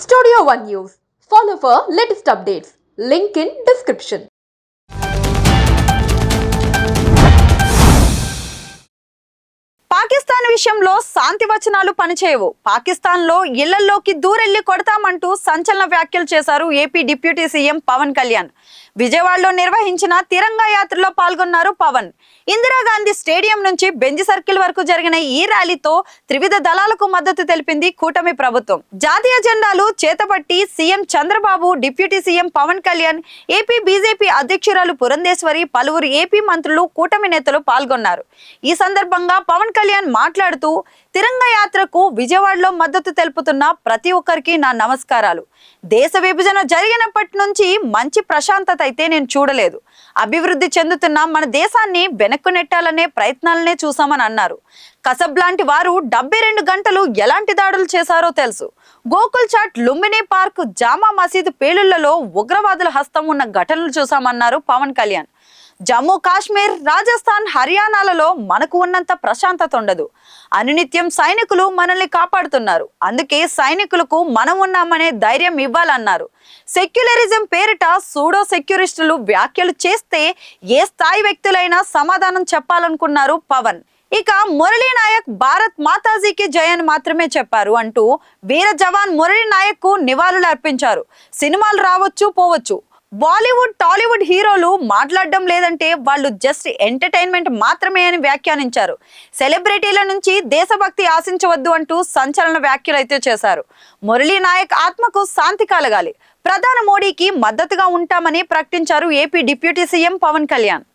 Studio One News. Follow for latest updates. Link in description. Pakistan విషయంలో శాంతి వచనాలు పనిచేయవు. పాకిస్తాన్లో ఇళ్లలోకి దూరెళ్లి కొడతామంటూ సంచలన వ్యాఖ్యలు చేశారు AP deputy CM Pawan Kalyan. విజయవాడలో నిర్వహించిన తిరంగా యాత్రలో పాల్గొన్నారు పవన్. ఇందిరాగాంధీ స్టేడియం నుంచి బెంజ్ సర్కిల్ వరకు జరిగిన ఈ ర్యాలీతో త్రివిధ దళాలకు మద్దతు తెలిపింది కూటమి ప్రభుత్వం. జాతీయ జెండాలు చేతపట్టి CM Chandrababu, deputy CM Pawan Kalyan, AP BJP అధ్యక్షురాలు పురంధేశ్వరి, పలువురు ఏపీ మంత్రులు, కూటమి నేతలు పాల్గొన్నారు. ఈ సందర్భంగా పవన్ కళ్యాణ్ మాట్లాడుతూ, తిరంగా యాత్రకు విజయవాడలో మద్దతు తెలుపుతున్న ప్రతి ఒక్కరికి నా నమస్కారాలు. దేశ విభజన జరిగినప్పటి నుంచి మంచి ప్రశాంతత అయితే నేను చూడలేదు. అభివృద్ధి చెందుతున్న మన దేశాన్ని వెనక్కు నెట్టాలనే ప్రయత్నాలనే చూసామని అన్నారు. కసబ్ లాంటి వారు 72 గంటలు ఎలాంటి దాడులు చేశారో తెలుసు. గోకుల్ చాట్, లుంబినీ పార్క్, జామా మసీదు పేలుళ్లలో ఉగ్రవాదుల హస్తం ఉన్న ఘటనలు చూసామన్నారు పవన్ కళ్యాణ్. జమ్మూ కాశ్మీర్, రాజస్థాన్, హర్యానాలలో మనకు ఉన్నంత ప్రశాంతత ఉండదు. అనునిత్యం సైనికులు మనల్ని కాపాడుతున్నారు. అందుకే సైనికులకు మనం ఉన్నామనే ధైర్యం ఇవ్వాలన్నారు. సెక్యులరిజం పేరిట సూడో సెక్యురిస్టులు వ్యాఖ్యలు చేస్తే ఏ స్థాయి వ్యక్తులైనా సమాధానం చెప్పాలనుకున్నారు పవన్. ఇక మురళీ నాయక్ భారత్ మాతాజీకి జయన్ మాత్రమే చెప్పారు అంటూ వీర జవాన్ మురళీ నాయక్ కు నివాళులు అర్పించారు. సినిమాలు రావచ్చు పోవచ్చు, బాలీవుడ్, టాలీవుడ్ హీరోలు మాట్లాడడం లేదంటే వాళ్ళు జస్ట్ ఎంటర్టైన్మెంట్ మాత్రమే అని వ్యాఖ్యానించారు. సెలబ్రిటీల నుంచి దేశభక్తి ఆశించవద్దు అంటూ సంచలన వ్యాఖ్యలు అయితే చేశారు. మురళీ నాయక్ ఆత్మకు శాంతి కలగాలి, ప్రధాని మోడీకి మద్దతుగా ఉంటామని ప్రకటించారు AP deputy CM Pawan Kalyan.